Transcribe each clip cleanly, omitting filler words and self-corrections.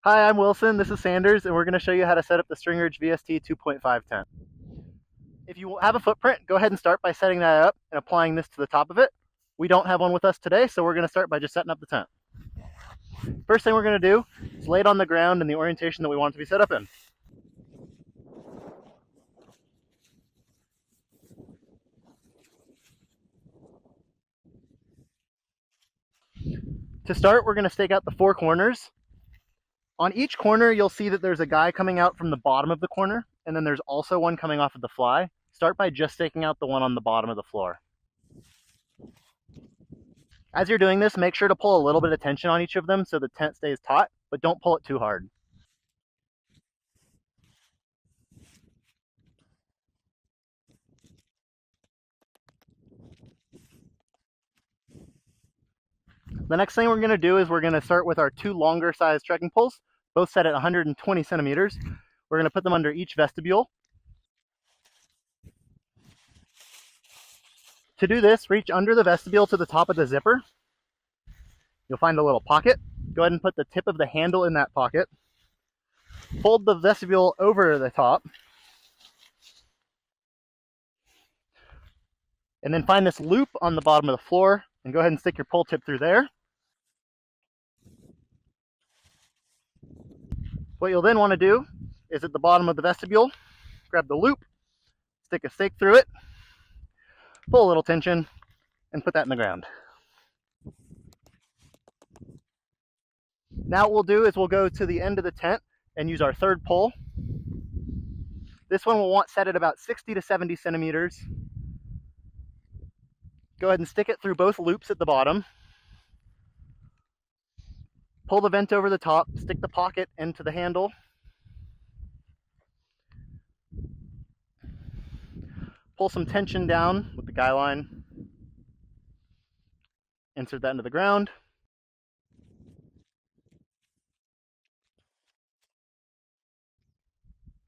Hi, I'm Wilson, this is Sanders, and we're going to show you how to set up the String Ridge VST 2.5 tent. If you have a footprint, go ahead and start by setting that up and applying this to the top of it. We don't have one with us today, so we're going to start by just setting up the tent. First thing we're going to do is lay it on the ground in the orientation that we want it to be set up in. To start, we're going to stake out the 4 corners. On each corner, you'll see that there's a guy coming out from the bottom of the corner, and then there's also one coming off of the fly. Start by just staking out the one on the bottom of the floor. As you're doing this, make sure to pull a little bit of tension on each of them so the tent stays taut, but don't pull it too hard. The next thing we're going to do is we're going to start with our 2 longer size trekking poles, both set at 120 centimeters. We're going to put them under each vestibule. To do this, reach under the vestibule to the top of the zipper. You'll find a little pocket. Go ahead and put the tip of the handle in that pocket. Fold the vestibule over the top. And then find this loop on the bottom of the floor and go ahead and stick your pole tip through there. What you'll then want to do is at the bottom of the vestibule, grab the loop, stick a stake through it, pull a little tension, and put that in the ground. Now what we'll do is we'll go to the end of the tent and use our 3rd pole. This one we'll want set at about 60 to 70 centimeters. Go ahead and stick it through both loops at the bottom. Pull the vent over the top, stick the pocket into the handle. Pull some tension down with the guy line. Insert that into the ground.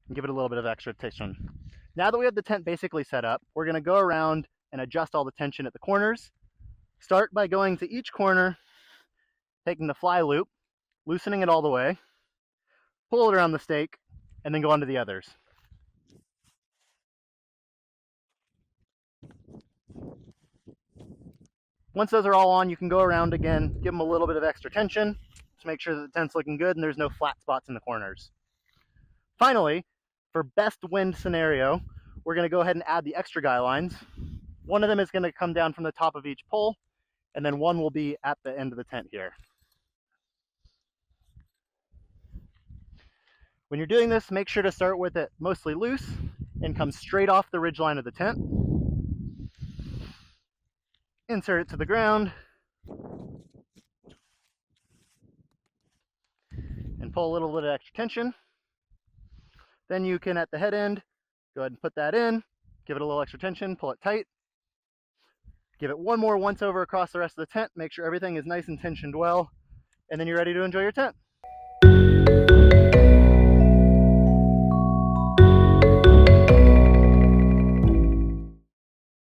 And give it a little bit of extra tension. Now that we have the tent basically set up, we're going to go around and adjust all the tension at the corners. Start by going to each corner, taking the fly loop, loosening it all the way, pull it around the stake, and then go on to the others. Once those are all on, you can go around again, give them a little bit of extra tension to make sure that the tent's looking good and there's no flat spots in the corners. Finally, for best wind scenario, we're going to go ahead and add the extra guy lines. One of them is going to come down from the top of each pole, and then one will be at the end of the tent here. When you're doing this, make sure to start with it mostly loose and come straight off the ridge line of the tent. Insert it to the ground and pull a little bit of extra tension. Then you can, at the head end, go ahead and put that in, give it a little extra tension, pull it tight. Give it one more once over across the rest of the tent, make sure everything is nice and tensioned well, and then you're ready to enjoy your tent.